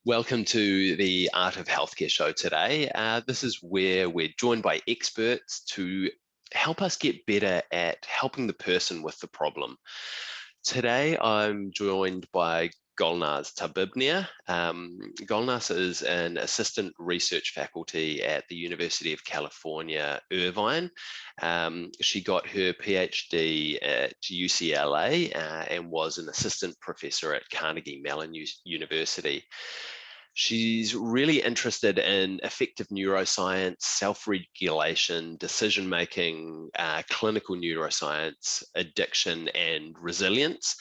Welcome to the Art of Healthcare show today. This is where we're joined by experts to help us get better at helping the person with the problem. Today, I'm joined by Golnaz Tabibnia. Golnaz is an assistant research faculty at the University of California, Irvine. She got her PhD at UCLA and was an assistant professor at Carnegie Mellon University. She's really interested in effective neuroscience, self-regulation, decision-making, clinical neuroscience, addiction, and resilience.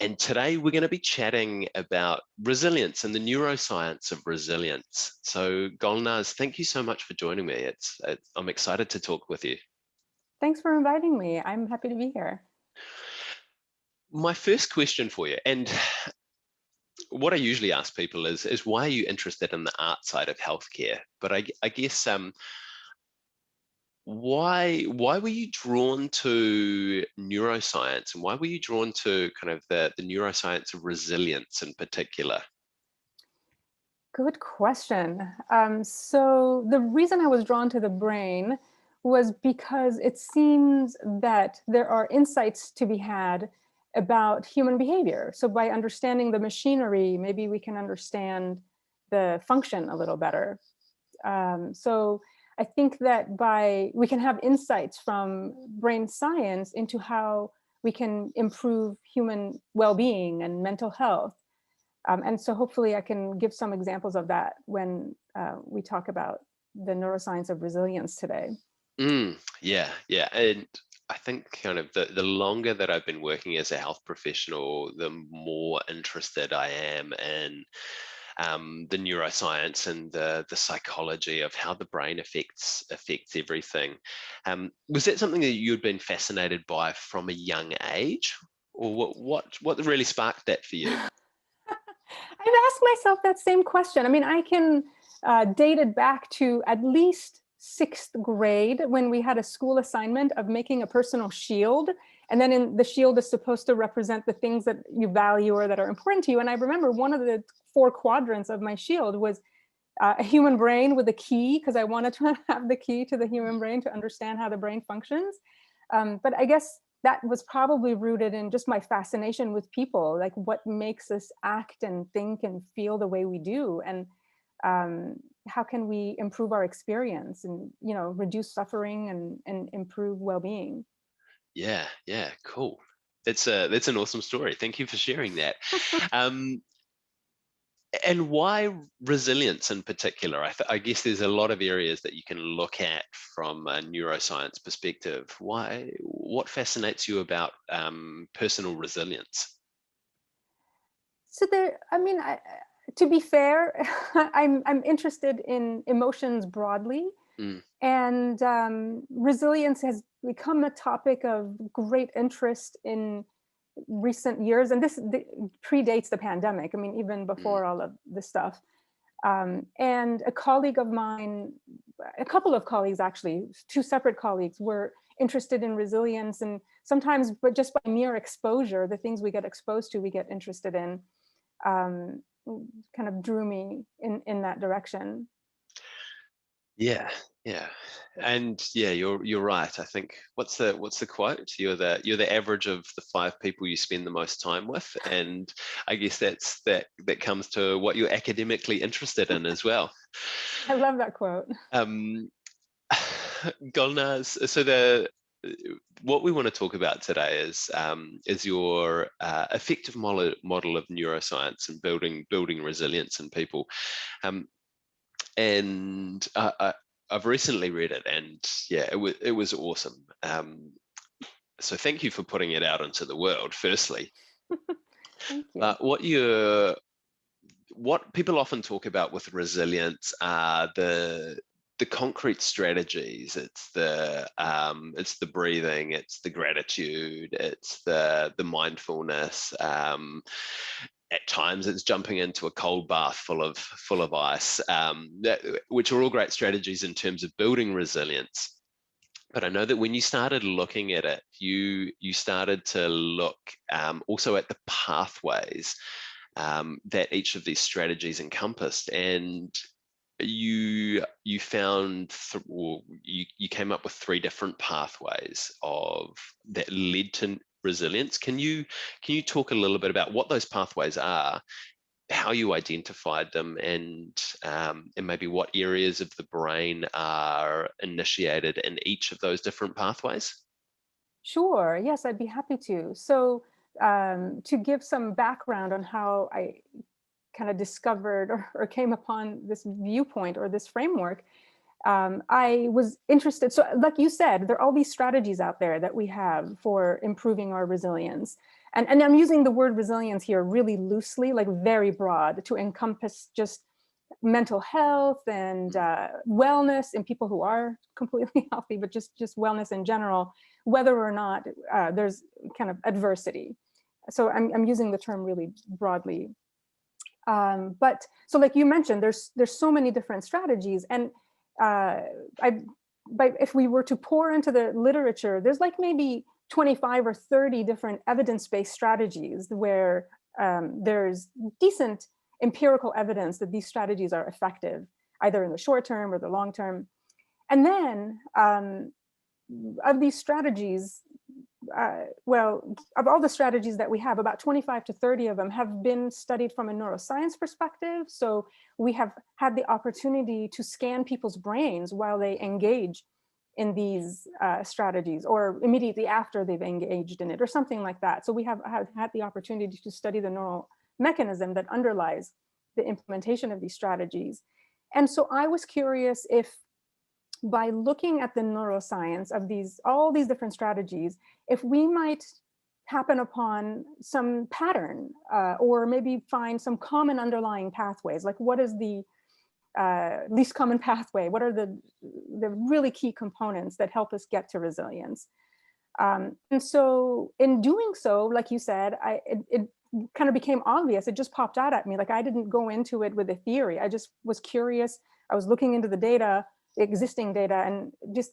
And today we're going to be chatting about resilience and the neuroscience of resilience. So Golnaz, thank you so much for joining me. I'm excited to talk with you. Thanks for inviting me. I'm happy to be here. My first question for you, and what I usually ask people is why are you interested in the art side of healthcare? But I guess why were you drawn to neuroscience, and why were you drawn to kind of the neuroscience of resilience in particular? Good question. So the reason I was drawn to the brain was because it seems that there are insights to be had about human behavior. So by understanding the machinery, maybe we can understand the function a little better. So I think that we can have insights from brain science into how we can improve human well-being and mental health. And so hopefully I can give some examples of that when we talk about the neuroscience of resilience today. Yeah. And I think kind of the longer that I've been working as a health professional, the more interested I am in the neuroscience and the psychology of how the brain affects everything. Was that something that you'd been fascinated by from a young age, or what really sparked that for you? I've asked myself that same question. I mean, I can date it back to at least 6th grade when we had a school assignment of making a personal shield. And then the shield is supposed to represent the things that you value or that are important to you. And I remember one of the 4 quadrants of my shield was a human brain with a key, because I wanted to have the key to the human brain to understand how the brain functions. But I guess that was probably rooted in just my fascination with people, like what makes us act and think and feel the way we do, and how can we improve our experience and reduce suffering and improve well-being. Yeah, cool. That's an awesome story. Thank you for sharing that. And why resilience in particular? I guess there's a lot of areas that you can look at from a neuroscience perspective. What fascinates you about personal resilience? So to be fair, I'm interested in emotions broadly, and resilience has become a topic of great interest in recent years, and this predates the pandemic. I mean, even before all of this stuff. And a colleague of mine, a couple of colleagues actually, 2 separate colleagues, were interested in resilience, and sometimes, but just by mere exposure, the things we get exposed to, we get interested in, kind of drew me in that direction. Yeah, and yeah, you're right. I think what's the quote? You're the average of the 5 people you spend the most time with, and I guess that comes to what you're academically interested in as well. I love that quote. Golnaz, so what we want to talk about today is your effective model of neuroscience and building resilience in people. And I've recently read it, and yeah, it was awesome. So thank you for putting it out into the world, firstly. Thank you. What people often talk about with resilience are the concrete strategies. It's the breathing, it's the gratitude, it's the mindfulness. At times it's jumping into a cold bath full of ice, which are all great strategies in terms of building resilience. But I know that when you started looking at it, you started to look also at the pathways that each of these strategies encompassed. And you found or you came up with 3 different pathways that led to resilience. Can you talk a little bit about what those pathways are, how you identified them, and maybe what areas of the brain are initiated in each of those different pathways? Sure. Yes, I'd be happy to. So, to give some background on how I kind of discovered or came upon this viewpoint or this framework, I was interested. So, like you said, there are all these strategies out there that we have for improving our resilience. And I'm using the word resilience here really loosely, like very broad, to encompass just mental health and wellness in people who are completely healthy, but just wellness in general, whether or not there's kind of adversity. So I'm using the term really broadly. But so, like you mentioned, there's so many different strategies, and if we were to pour into the literature, there's like maybe 25 or 30 different evidence-based strategies where there's decent empirical evidence that these strategies are effective, either in the short term or the long term. And then of these strategies, of all the strategies that we have, about 25 to 30 of them have been studied from a neuroscience perspective. So we have had the opportunity to scan people's brains while they engage in these strategies, or immediately after they've engaged in it, or something like that. So we have had the opportunity to study the neural mechanism that underlies the implementation of these strategies. And so I was curious if, by looking at the neuroscience of all these different strategies, if we might happen upon some pattern, or maybe find some common underlying pathways. Like, what is the least common pathway? What are the really key components that help us get to resilience? And so in doing so, like you said, it kind of became obvious. It just popped out at me. Like, I didn't go into it with a theory. I just was curious. I was looking into the data, existing data, and this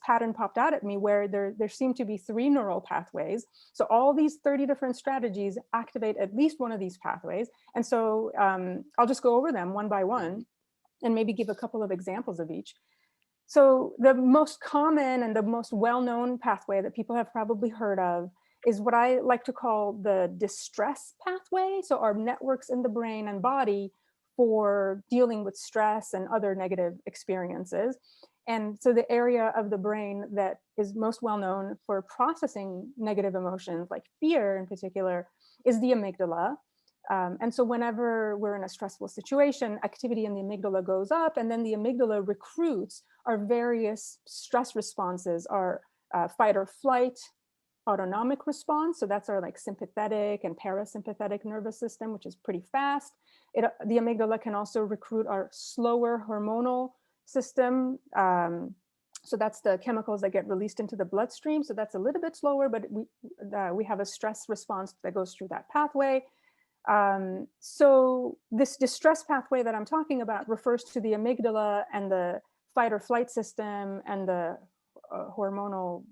pattern popped out at me, where there seemed to be 3 neural pathways. So all these 30 different strategies activate at least one of these pathways. And so I'll just go over them one by one and maybe give a couple of examples of each. So the most common and the most well-known pathway that people have probably heard of is what I like to call the distress pathway. So our networks in the brain and body for dealing with stress and other negative experiences. And so the area of the brain that is most well known for processing negative emotions, like fear in particular, is the amygdala. And so whenever we're in a stressful situation, activity in the amygdala goes up, and then the amygdala recruits our various stress responses, our fight or flight, autonomic response. So that's our like sympathetic and parasympathetic nervous system, which is pretty fast. The amygdala can also recruit our slower hormonal system. So that's the chemicals that get released into the bloodstream. So that's a little bit slower, but we have a stress response that goes through that pathway. So this distress pathway that I'm talking about refers to the amygdala and the fight or flight system and the hormonal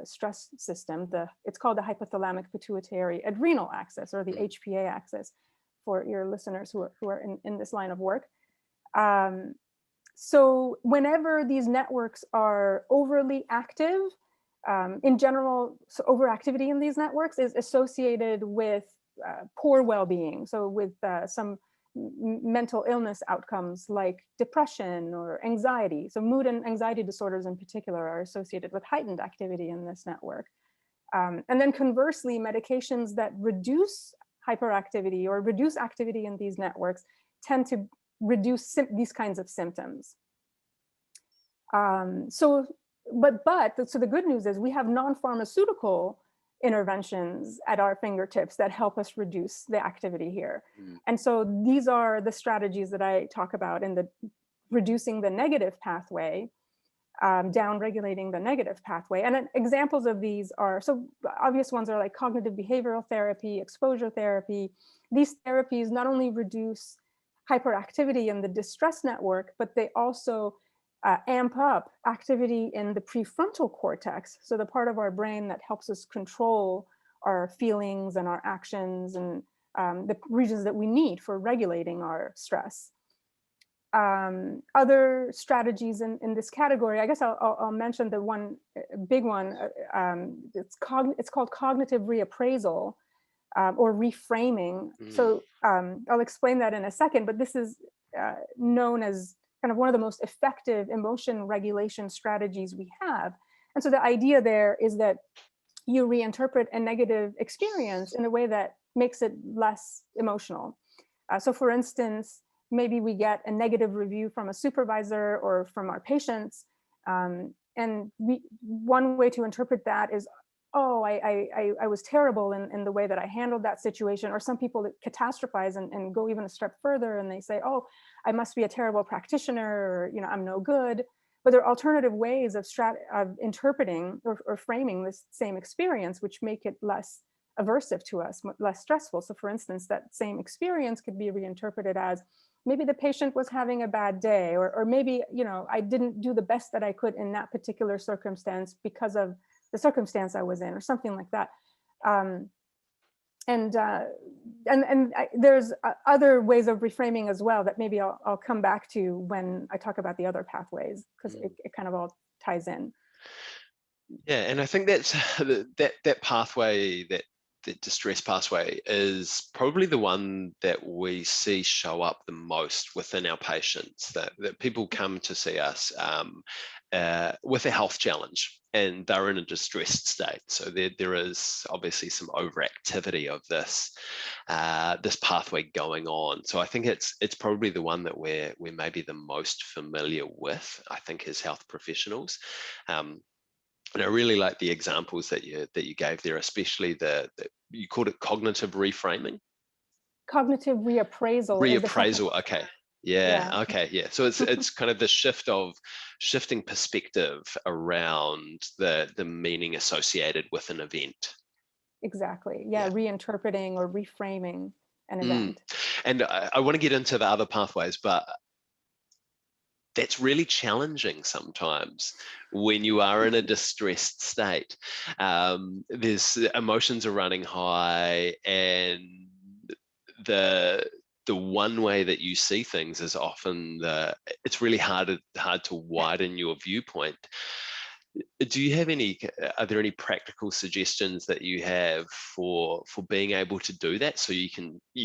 stress system. It's called the hypothalamic pituitary adrenal axis, or the HPA axis, for your listeners who are in this line of work. So whenever these networks are overly active, in general, so overactivity in these networks is associated with poor well-being. So with some mental illness outcomes like depression or anxiety. So mood and anxiety disorders in particular are associated with heightened activity in this network. And then conversely, medications that reduce hyperactivity or reduce activity in these networks tend to reduce these kinds of symptoms. So the good news is we have non-pharmaceutical interventions at our fingertips that help us reduce the activity here. And so these are the strategies that I talk about in the reducing the negative pathway, down regulating the negative pathway. And examples of these are, so obvious ones are like cognitive behavioral therapy, exposure therapy. These therapies not only reduce hyperactivity in the distress network, but they also amp up activity in the prefrontal cortex. So the part of our brain that helps us control our feelings and our actions and the regions that we need for regulating our stress. Other strategies in this category, I guess I'll mention the one big one. It's called cognitive reappraisal, or reframing. So I'll explain that in a second, but this is known as kind of one of the most effective emotion regulation strategies we have. And so the idea there is that you reinterpret a negative experience in a way that makes it less emotional. So for instance, maybe we get a negative review from a supervisor or from our patients. And one way to interpret that is, oh, I was terrible in the way that I handled that situation. Or some people catastrophize and go even a step further, and they say, oh, I must be a terrible practitioner, or I'm no good. But there are alternative ways of interpreting or framing this same experience, which make it less aversive to us, less stressful. So for instance, that same experience could be reinterpreted as, maybe the patient was having a bad day, or maybe, I didn't do the best that I could in that particular circumstance because of the circumstance I was in, or something like that. There's other ways of reframing as well that maybe I'll come back to when I talk about the other pathways, because it kind of all ties in. Yeah, and I think that's that pathway, that distress pathway, is probably the one that we see show up the most within our patients, that people come to see us with a health challenge, and they're in a distressed state. So there is obviously some overactivity of this pathway going on. So I think it's probably the one that we're maybe the most familiar with, I think, as health professionals. And I really like the examples that you gave there, especially you called it cognitive reframing. Cognitive reappraisal. Reappraisal. Okay. Yeah. Yeah. Okay. Yeah. So it's kind of the shifting perspective around the meaning associated with an event. Exactly. Yeah. Reinterpreting or reframing an event. And I want to get into the other pathways, but that's really challenging sometimes when you are in a distressed state. There's emotions are running high, and the one way that you see things is often it's really hard to widen your viewpoint. Are there any practical suggestions that you have for being able to do that, so you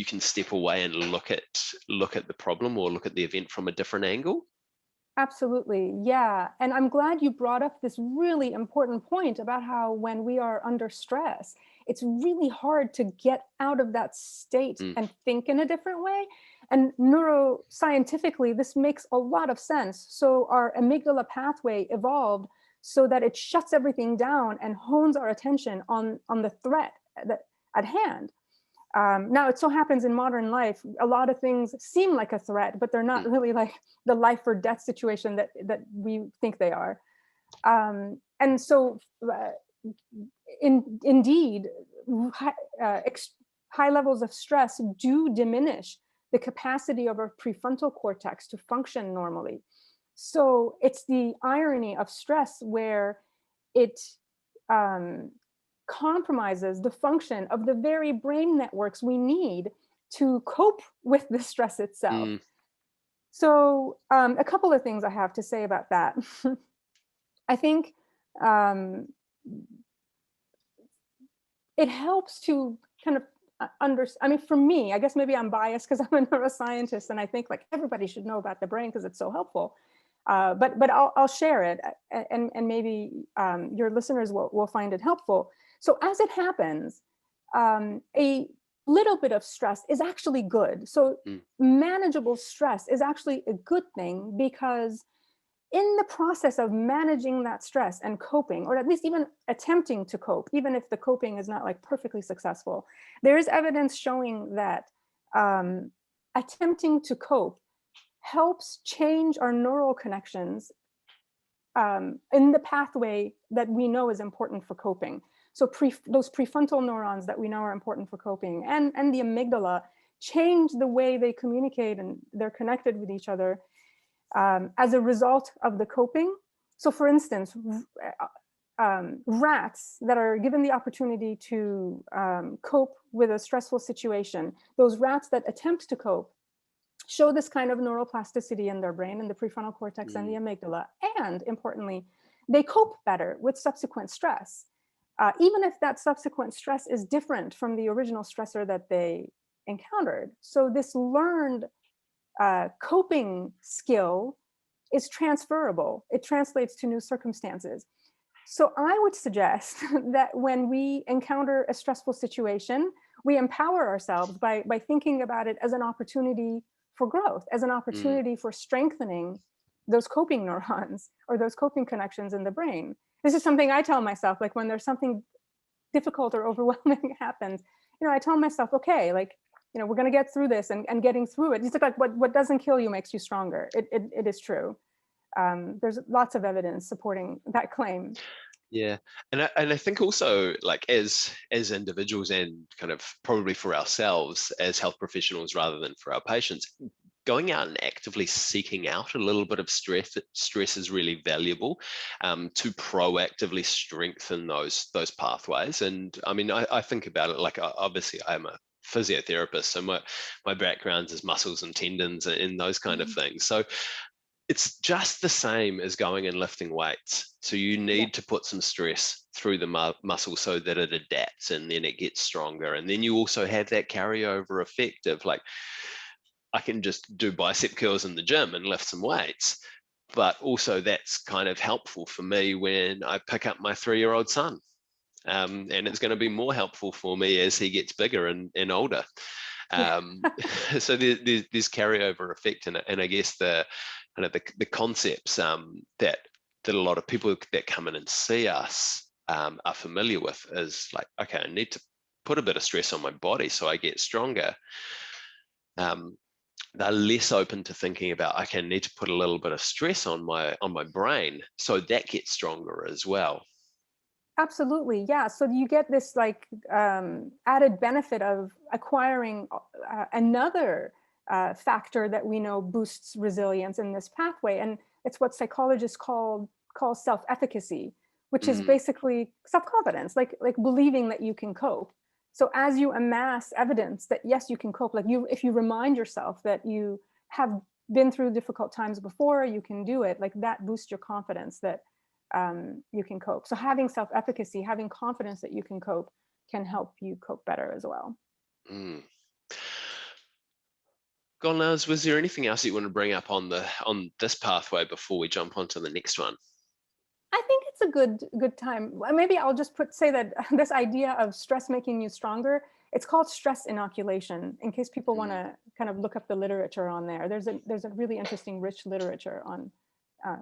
can step away and look at the problem or look at the event from a different angle? Absolutely. Yeah. And I'm glad you brought up this really important point about how when we are under stress, it's really hard to get out of that state and think in a different way. And neuroscientifically, this makes a lot of sense. So our amygdala pathway evolved so that it shuts everything down and hones our attention on the threat at hand. Now, it so happens in modern life, a lot of things seem like a threat, but they're not really like the life or death situation that we think they are. And so, indeed, high levels of stress do diminish the capacity of our prefrontal cortex to function normally. So it's the irony of stress where it compromises the function of the very brain networks we need to cope with the stress itself. So a couple of things I have to say about that. I think it helps to kind of I mean, for me, I guess maybe I'm biased because I'm a neuroscientist and I think like everybody should know about the brain because it's so helpful. But I'll share it, and maybe your listeners will find it helpful. So as it happens, a little bit of stress is actually good. So manageable stress is actually a good thing, because in the process of managing that stress and coping, or at least even attempting to cope, even if the coping is not like perfectly successful, there is evidence showing that attempting to cope helps change our neural connections in the pathway that we know is important for coping. So those prefrontal neurons that we know are important for coping, and the amygdala, change the way they communicate and they're connected with each other as a result of the coping. So for instance, rats that are given the opportunity to cope with a stressful situation, those rats that attempt to cope show this kind of neuroplasticity in their brain, in the prefrontal cortex and the Mm, amygdala. And importantly, they cope better with subsequent stress, even if that subsequent stress is different from the original stressor that they encountered. So this learned coping skill is transferable. It translates to new circumstances. So I would suggest that when we encounter a stressful situation, we empower ourselves by thinking about it as an opportunity for growth, as an mm. opportunity for strengthening those coping neurons or those coping connections in the brain. This is something I tell myself, like when there's something difficult or overwhelming happens, I tell myself, okay, like, we're going to get through this, and getting through it. It's like what doesn't kill you makes you stronger. It is true. There's lots of evidence supporting that claim. Yeah, and I think also, like, as individuals and kind of probably for ourselves as health professionals rather than for our patients, going out and actively seeking out a little bit of stress is really valuable, to proactively strengthen those pathways. And I mean, I think about it like, obviously I'm a physiotherapist, so my background is muscles and tendons and those kind of Mhm. things. So it's just the same as going and lifting weights. So you Yeah. need to put some stress through the muscle so that it adapts and then it gets stronger. And then you also have that carryover effect of, like, I can just do bicep curls in the gym and lift some weights. But also that's kind of helpful for me when I pick up my 3-year-old son. And it's going to be more helpful for me as he gets bigger and older. Yeah. So there's carryover effect, and I guess the kind of the concepts that a lot of people that come in and see us are familiar with is like, okay, I need to put a bit of stress on my body so I get stronger. Um, they're less open to thinking about, okay, I need to put a little bit of stress on my brain so that gets stronger as well. Absolutely, yeah. So you get this like added benefit of acquiring another factor that we know boosts resilience in this pathway, and it's what psychologists call self-efficacy, which is Mm, basically self-confidence, like believing that you can cope. So as you amass evidence that yes, you can cope, like if you remind yourself that you have been through difficult times before, you can do it. Like that boosts your confidence that you can cope. So having self-efficacy, having confidence that you can cope, can help you cope better as well. mm. Golnaz, was there anything else you want to bring up on this pathway before we jump onto the next one? I think it's a good time. Maybe I'll just say that this idea of stress making you stronger, it's called stress inoculation, in case people want Mm, to kind of look up the literature on there. There's a really interesting, rich literature on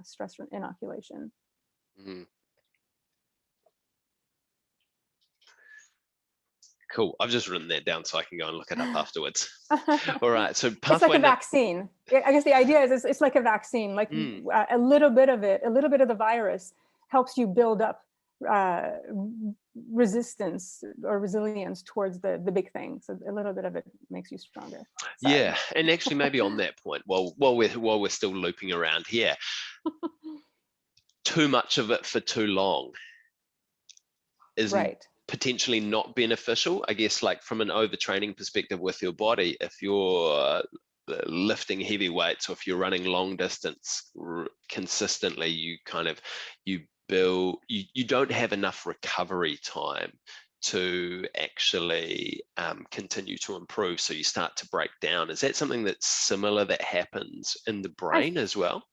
stress inoculation. mm. Cool. I've just written that down so I can go and look it up afterwards. All right. So It's like pathway. a vaccine. I guess the idea is it's like a vaccine. Like Mm, a little bit of it, a little bit of the virus helps you build up uh, resistance or resilience towards the big thing. So a little bit of it makes you stronger. Sorry. yeah, and actually, maybe on that point, while we're still looping around here, too much of it for too long is Right. potentially not beneficial. I guess, like from an overtraining perspective with your body, if you're lifting heavy weights or if you're running long distance consistently, you don't have enough recovery time to actually continue to improve. So you start to break down. Is that something that's similar that happens in the I brain as well?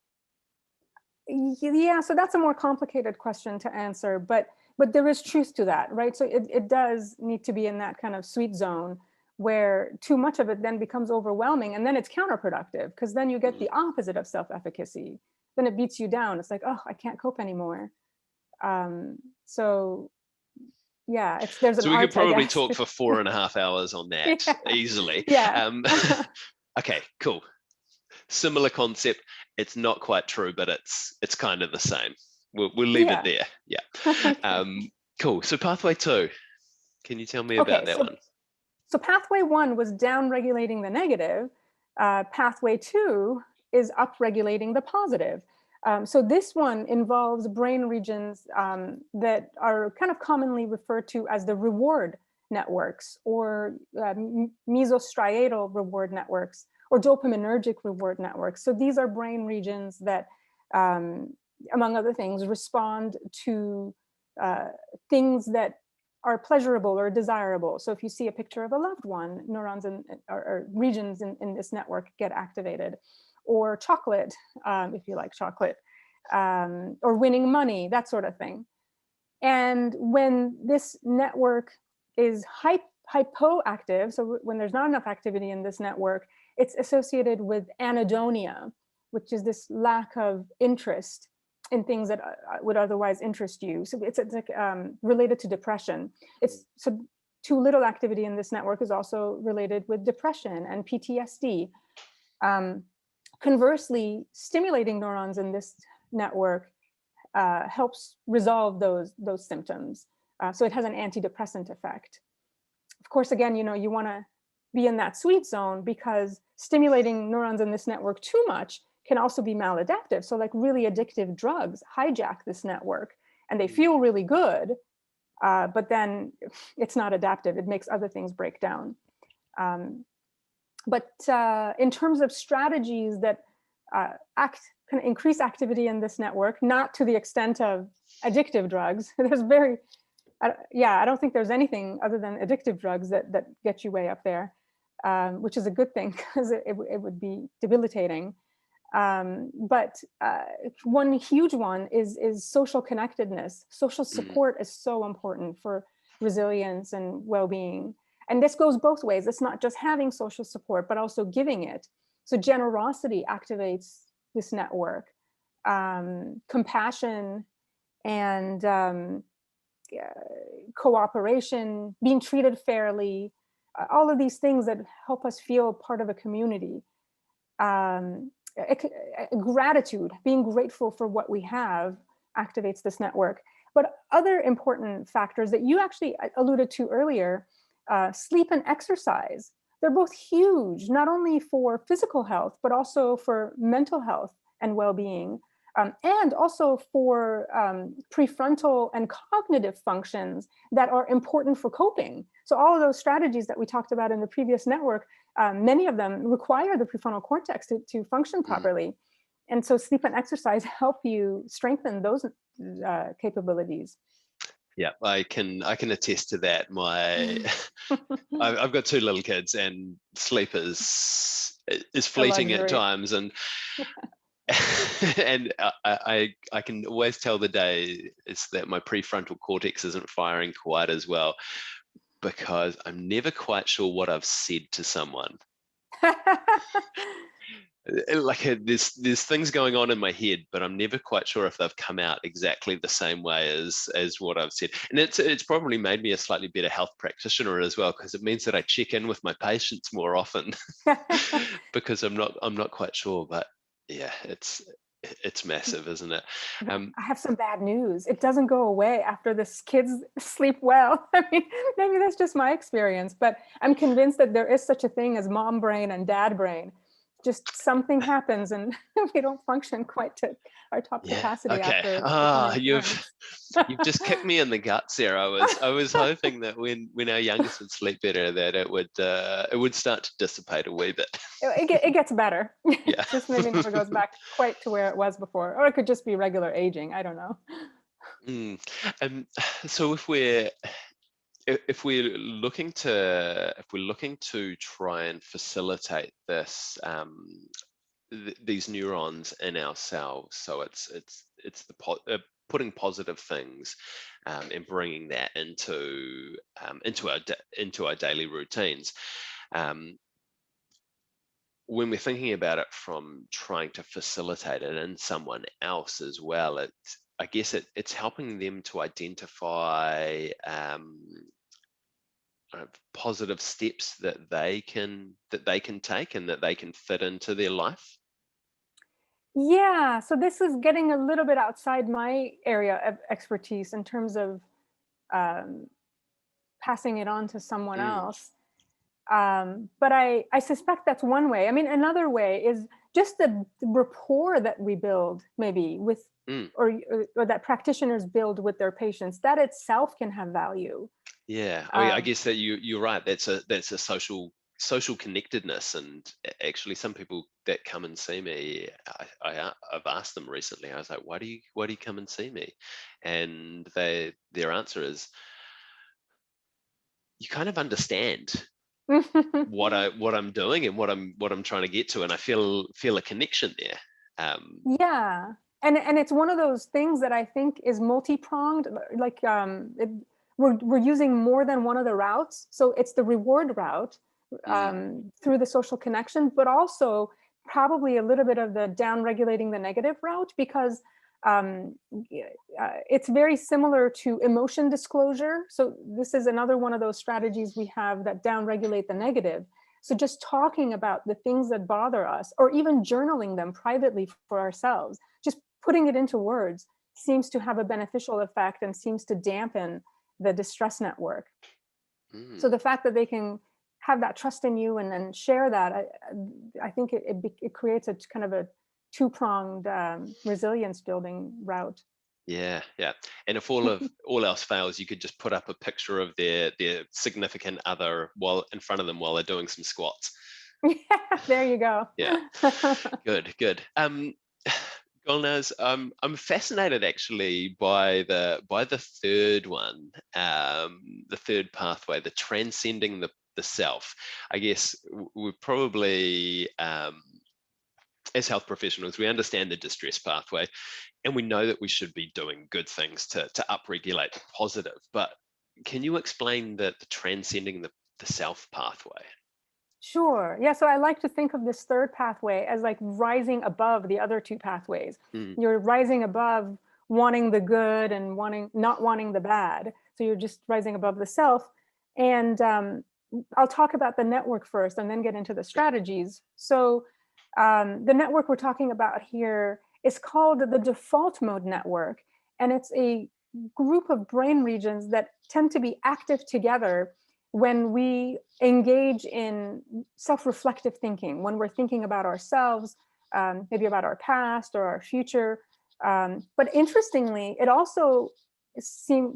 Yeah, so that's a more complicated question to answer, but there is truth to that, right? So it does need to be in that kind of sweet zone where too much of it then becomes overwhelming, and then it's counterproductive because then you get Mm. the opposite of self-efficacy. Then it beats you down. It's like, oh, I can't cope anymore. So yeah, there's an So we could art, I probably guess. talk for 4.5 hours on that Yeah, easily. yeah. Okay, cool. Similar concept. It's not quite true, but it's kind of the same. We'll leave it Yeah. there. Yeah. Okay. Um, cool. So pathway 2. Can you tell me about Okay, that so one? pathway 1 was down regulating the negative. Pathway 2 is up regulating the positive. So this one involves brain regions that are kind of commonly referred to as the reward networks, or mesostriatal reward networks, or dopaminergic reward networks. So these are brain regions that, among other things, respond to things that are pleasurable or desirable. So if you see a picture of a loved one, neurons or regions in this network get activated. Or chocolate, if you like chocolate, or winning money, that sort of thing. And when this network is hypoactive, so when there's not enough activity in this network, it's associated with anhedonia, which is this lack of interest in things that would otherwise interest you. So it's like related to depression. It's so too little activity in this network is also related with depression and PTSD. Conversely, stimulating neurons in this network helps resolve those symptoms. So it has an antidepressant effect. Of course, again, you want to be in that sweet zone, because stimulating neurons in this network too much can also be maladaptive. So like really addictive drugs hijack this network, and they feel really good, but then it's not adaptive. It makes other things break down. But in terms of strategies that can increase activity in this network, not to the extent of addictive drugs, there's I don't think there's anything other than addictive drugs that get you way up there, which is a good thing, because it would be debilitating. But one huge one is social connectedness. Social support is so important for resilience and well-being. And this goes both ways. It's not just having social support, but also giving it. So generosity activates this network. Compassion and cooperation, being treated fairly, all of these things that help us feel part of a community. Gratitude, being grateful for what we have, activates this network. But other important factors that you actually alluded to earlier, sleep and exercise, they're both huge, not only for physical health, but also for mental health and well-being, and also for prefrontal and cognitive functions that are important for coping. So all of those strategies that we talked about in the previous network, many of them require the prefrontal cortex to function properly. And so sleep and exercise help you strengthen those capabilities. Yeah, I can attest to that. I've got 2 little kids, and sleep is fleeting at times, and and I can always tell the day is that my prefrontal cortex isn't firing quite as well, because I'm never quite sure what I've said to someone. Like there's things going on in my head, but I'm never quite sure if they've come out exactly the same way as what I've said. And it's probably made me a slightly better health practitioner as well, because it means that I check in with my patients more often, because I'm not quite sure. But yeah, it's massive, isn't it? I have some bad news. It doesn't go away after the kids sleep well. I mean, maybe that's just my experience, but I'm convinced that there is such a thing as mom brain and dad brain. Just something happens and we don't function quite to our top capacity. Okay. After You've just kicked me in the guts there. I was hoping that when our youngest would sleep better, that it would start to dissipate a wee bit. It gets better. Yeah. Just maybe never goes back quite to where it was before, or it could just be regular aging. I don't know. So if we're looking to try and facilitate this, these neurons in ourselves, so it's putting positive things and bringing that into our daily routines. When we're thinking about it from trying to facilitate it in someone else as well, I guess it's helping them to identify positive steps that they can take and that they can fit into their life. Yeah, so this is getting a little bit outside my area of expertise in terms of passing it on to someone else. But I suspect that's one way. I mean, another way is just the rapport that we build maybe with, Mm. or that practitioners build with their patients, that itself can have value. Yeah, I Um, guess that you're right. That's a social connectedness, and actually, some people that come and see me, I've asked them recently. I was like, why do you come and see me? And their answer is, you kind of understand what I'm doing and what I'm trying to get to, and I feel a connection there. Yeah. And it's one of those things that I think is multi-pronged, like we're using more than one of the routes. So it's the reward route Mm, through the social connection, but also probably a little bit of the down regulating the negative route, because it's very similar to emotion disclosure. So this is another one of those strategies we have that down regulate the negative. So just talking about the things that bother us, or even journaling them privately for ourselves, just putting it into words, seems to have a beneficial effect and seems to dampen the distress network. So mm. the fact that they can have that trust in you and share that, I think it creates a kind of a two-pronged resilience building route. Yeah, yeah. And if all else fails, you could just put up a picture of their significant other while in front of them while they're doing some squats. Yeah, there you go. Yeah, good, good. Gulnaz, I'm fascinated actually by the third one, the third pathway, the transcending the self. I guess we're probably as health professionals, we understand the distress pathway, and we know that we should be doing good things to upregulate the positive. But can you explain the transcending the self pathway? Sure. Yeah. So I like to think of this third pathway as like rising above the other two pathways. Mm, You're rising above wanting the good and not wanting the bad. So you're just rising above the self. And I'll talk about the network first and then get into the strategies. So the network we're talking about here is called the default mode network. And it's a group of brain regions that tend to be active together when we engage in self-reflective thinking, when we're thinking about ourselves, maybe about our past or our future. But interestingly, it also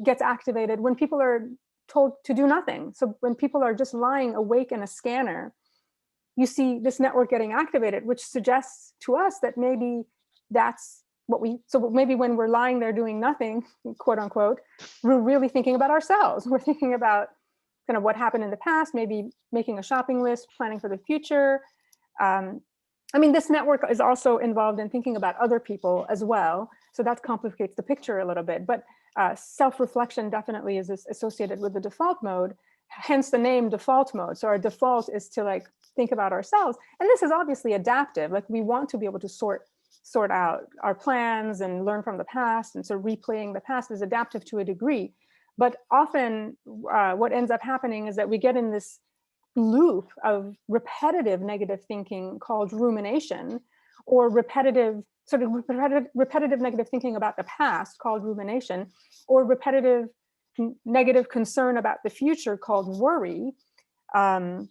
gets activated when people are told to do nothing. So when people are just lying awake in a scanner, you see this network getting activated, which suggests to us that maybe that's so maybe when we're lying there doing nothing, quote unquote, we're really thinking about ourselves. We're thinking about kind of what happened in the past, maybe making a shopping list, planning for the future. Um, I mean, this network is also involved in thinking about other people as well. So that complicates the picture a little bit. But self-reflection definitely is associated with the default mode, hence the name default mode. So our default is to like think about ourselves. And this is obviously adaptive. Like we want to be able to sort out our plans and learn from the past. And so replaying the past is adaptive to a degree. But often what ends up happening is that we get in this loop of repetitive negative thinking called rumination, or repetitive negative thinking about the past called rumination, or repetitive negative concern about the future called worry. Um,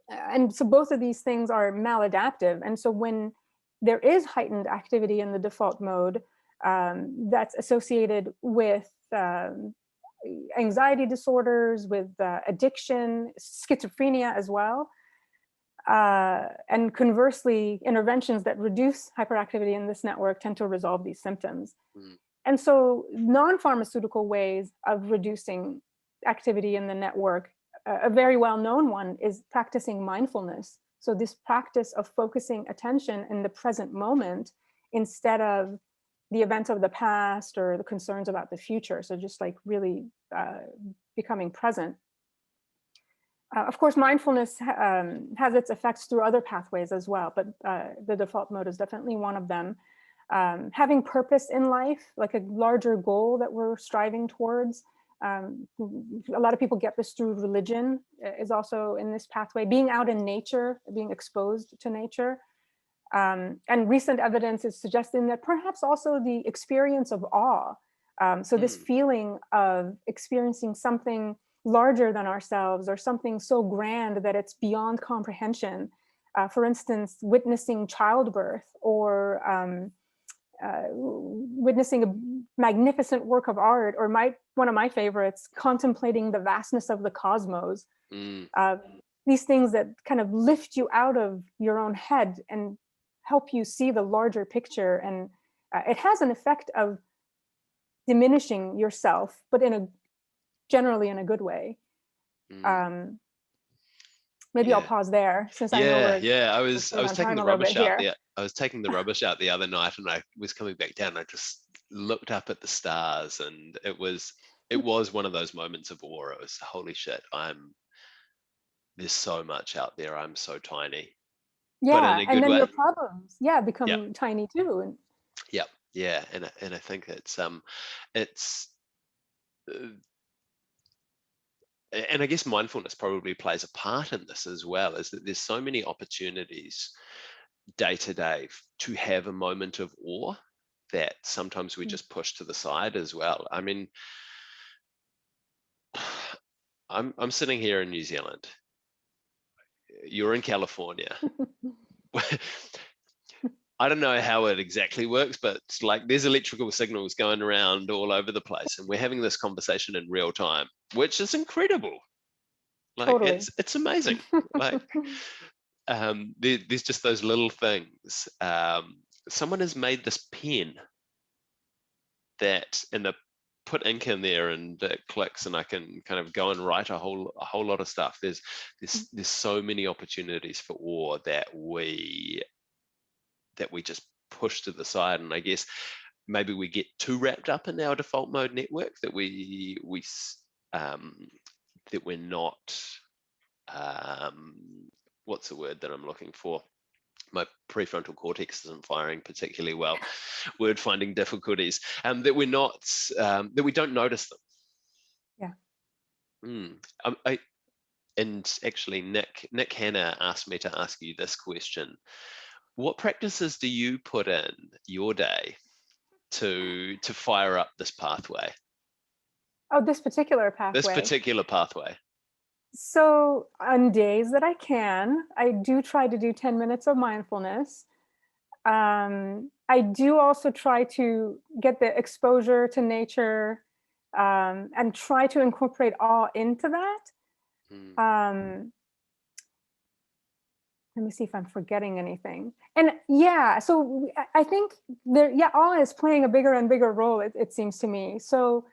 and so both of these things are maladaptive. And so when there is heightened activity in the default mode, that's associated with anxiety disorders, with addiction, schizophrenia as well. And conversely, interventions that reduce hyperactivity in this network tend to resolve these symptoms. mm, And so non-pharmaceutical ways of reducing activity in the network, a very well-known one is practicing mindfulness. So this practice of focusing attention in the present moment instead of the events of the past or the concerns about the future. So just like really becoming present. Of course, mindfulness has its effects through other pathways as well, but the default mode is definitely one of them. Having purpose in life, like a larger goal that we're striving towards. A lot of people get this through religion, is also in this pathway. Being out in nature, being exposed to nature. And recent evidence is suggesting that perhaps also the experience of awe. So this mm. feeling of experiencing something larger than ourselves, or something so grand that it's beyond comprehension, For instance, witnessing childbirth, or witnessing a magnificent work of art, or one of my favorites, contemplating the vastness of the cosmos. Mm, These things that kind of lift you out of your own head and help you see the larger picture. And it has an effect of diminishing yourself, but generally in a good way. mm. Maybe I'll Yeah. pause there, since I know Yeah, we're yeah. I short was on taking time the a little bit rubbish out here. the I was taking the rubbish out the other night, and I was coming back down. I just looked up at the stars, and it was one of those moments of awe. It was, holy shit, there's so much out there. I'm so tiny, but in Yeah, a and good then your way. problems, Yeah, become tiny too. And yeah, yeah. And I think it's uh, and I guess mindfulness probably plays a part in this as well, is that there's so many opportunities day to day to have a moment of awe that sometimes we just push to the side as well. I mean, I'm sitting here in New Zealand. You're in California. I don't know how it exactly works, but it's like there's electrical signals going around all over the place, and we're having this conversation in real time, which is incredible. Like totally. it's amazing. Like there's just those little things. Someone has made this pen and they put ink in there, and it clicks, and I can kind of go and write a whole lot of stuff. There's so many opportunities for awe that we just push to the side. And I guess maybe we get too wrapped up in our default mode network that that we're not what's the word that I'm looking for? My prefrontal cortex isn't firing particularly well. Word finding difficulties. That we're not that we don't notice them. Yeah. And actually, Nick Hanna asked me to ask you this question: what practices do you put in your day to fire up this pathway? Oh, this particular This pathway. particular pathway. So on days that I can, I do try to do 10 minutes of mindfulness. I do also try to get the exposure to nature, and try to incorporate awe into that. Mm, Let me see if I'm forgetting anything. And yeah, so I think awe is playing a bigger and bigger role, it seems to me. So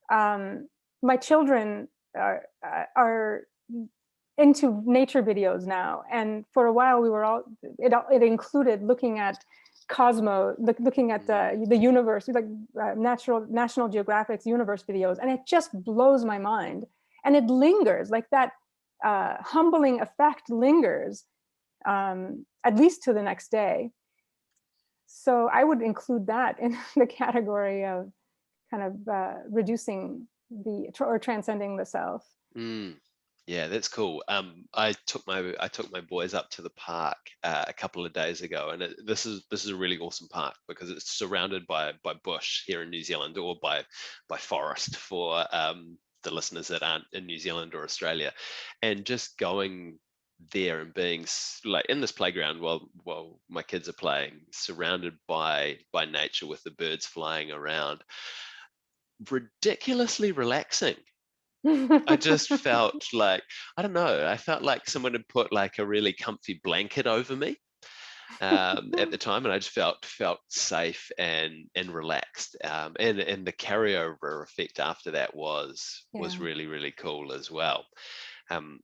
my children are into nature videos now, and for a while we were it included looking at looking at the universe, like National Geographic's universe videos, and it just blows my mind, and it lingers, like that humbling effect lingers, at least to the next day. So I would include that in the category of kind of reducing or transcending the self. mm. Yeah, that's cool. I took my boys up to the park a couple of days ago, and this is a really awesome park because it's surrounded by bush here in New Zealand, or by forest for the listeners that aren't in New Zealand or Australia, and just going there and being like in this playground while my kids are playing, surrounded by nature with the birds flying around, ridiculously relaxing. I just felt like, I don't know, I felt like someone had put like a really comfy blanket over me at the time, and I just felt safe and relaxed. And the carryover effect after that was Yeah. really, really cool as well. Um,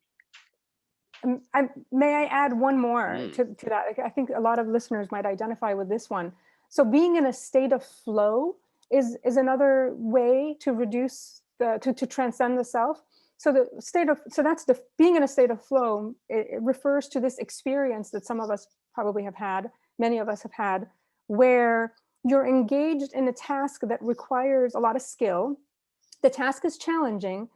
May I add one more mm, to that? I think a lot of listeners might identify with this one. So being in a state of flow is another way to reduce to transcend the self. So that's the being in a state of flow. It refers to this experience that some of us probably have had, many of us have had, where you're engaged in a task that requires a lot of skill. The task is challenging,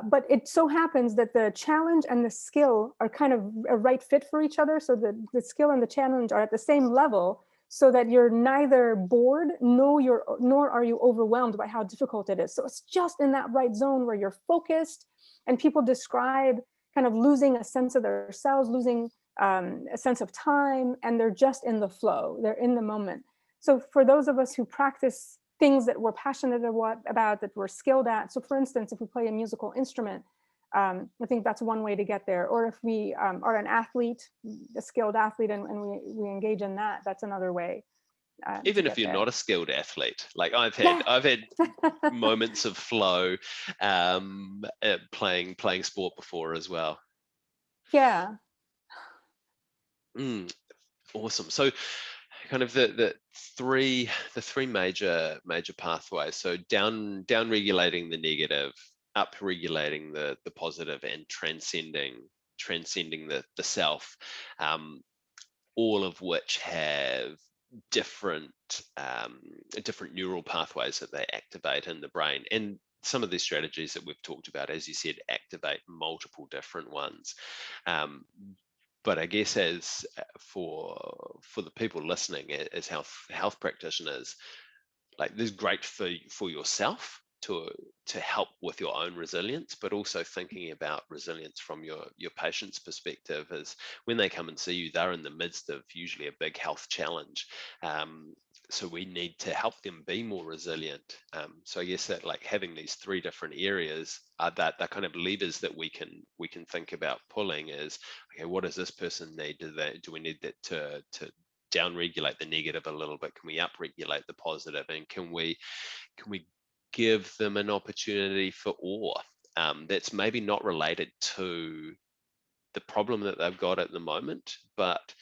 but it so happens that the challenge and the skill are kind of a right fit for each other. So the skill and the challenge are at the same level, so that you're neither bored nor are you overwhelmed by how difficult it is. So it's just in that right zone where you're focused, and people describe kind of losing a sense of themselves, losing a sense of time, and they're just in the flow. They're in the moment. So for those of us who practice things that we're passionate about, that we're skilled at. So for instance, if we play a musical instrument, I think that's one way to get there. Or if we are an athlete, a skilled athlete, and we engage in that, that's another way to Even if get you're there. not a skilled athlete, like I've Yeah. had moments of flow playing sport before as well. Yeah. Awesome. So kind of the three major pathways. So down regulating the negative, up regulating the positive, and transcending the self, all of which have different different neural pathways that they activate in the brain. And some of these strategies that we've talked about, as you said, activate multiple different ones. But I guess as for the people listening, as health practitioners, like this is great for yourself to help with your own resilience, but also thinking about resilience from your patient's perspective is when they come and see you, they're in the midst of usually a big health challenge. So we need to help them be more resilient. So I guess that like having these three different areas are that kind of levers that we can think about pulling is, okay, what does this person need? Do we need that to down regulate the negative a little bit? Can we up regulate the positive? And can we give them an opportunity for awe that's maybe not related to the problem that they've got at the moment, but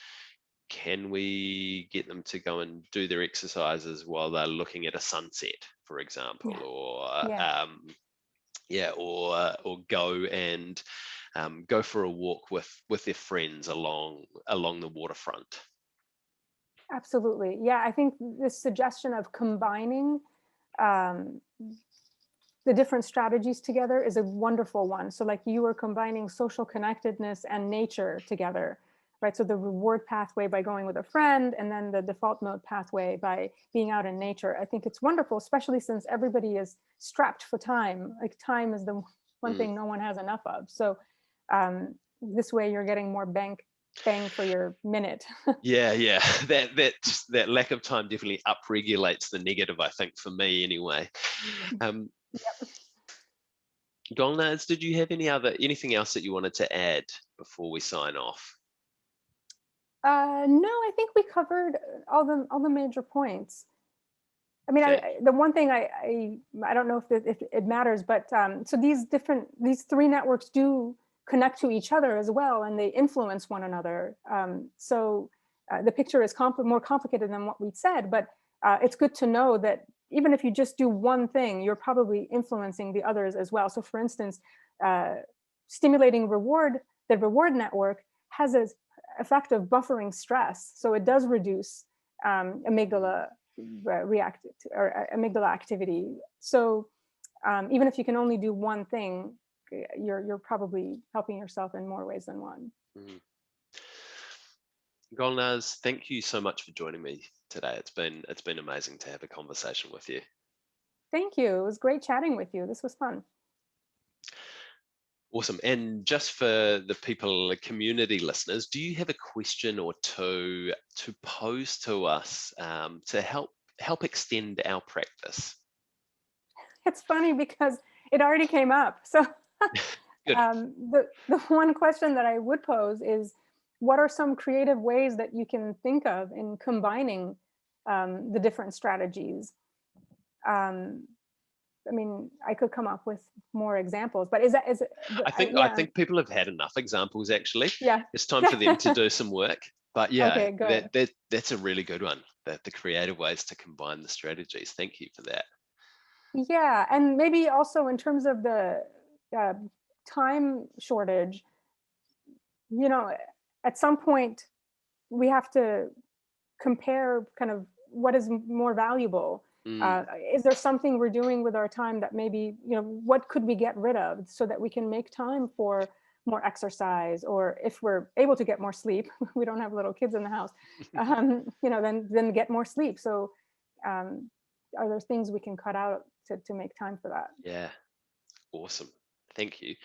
can we get them to go and do their exercises while they're looking at a sunset, for example, Yeah. or Yeah. or go and go for a walk with their friends along the waterfront. Absolutely. Yeah, I think this suggestion of combining um, the different strategies together is a wonderful one. So like you were combining social connectedness and nature together, right? So the reward pathway by going with a friend, and then the default mode pathway by being out in nature. I think it's wonderful, especially since everybody is strapped for time. Like time is the one Mm. thing no one has enough of. So this way you're getting more bang for your minute. Yeah. That lack of time definitely upregulates the negative, I think, for me anyway. Um, Yep. Golnaz, did you have anything else that you wanted to add before we sign off? No, I think we covered all the major points. I mean, Okay. the one thing I don't know if it matters, but so these three networks do connect to each other as well, and they influence one another. So the picture is more complicated than what we said, but it's good to know that even if you just do one thing, you're probably influencing the others as well. So, for instance, uh, stimulating the reward network has an effect of buffering stress, so it does reduce amygdala amygdala activity. So even if you can only do one thing, you're probably helping yourself in more ways than one. Mm. Golnaz, thank you so much for joining me today. It's been amazing to have a conversation with you. Thank you. It was great chatting with you. This was fun. Awesome. And just for the people, community listeners, do you have a question or two to pose to us to help extend our practice? It's funny because it already came up. So Good. the one question that I would pose is, what are some creative ways that you can think of in combining the different strategies? Um, I mean, I could come up with more examples, but is it? I Yeah, think people have had enough examples actually. yeah. It's time for them to do some work. But yeah, Okay, good. that's a really good one. The creative ways to combine the strategies. Thank you for that. Yeah, and maybe also in terms of the uh, time shortage, you know, at some point we have to compare kind of what is more valuable. Mm, Is there something we're doing with our time that maybe, what could we get rid of so that we can make time for more exercise, or if we're able to get more sleep, we don't have little kids in the house, then get more sleep. So um, are there things we can cut out to make time for that? yeah, awesome. Thank you.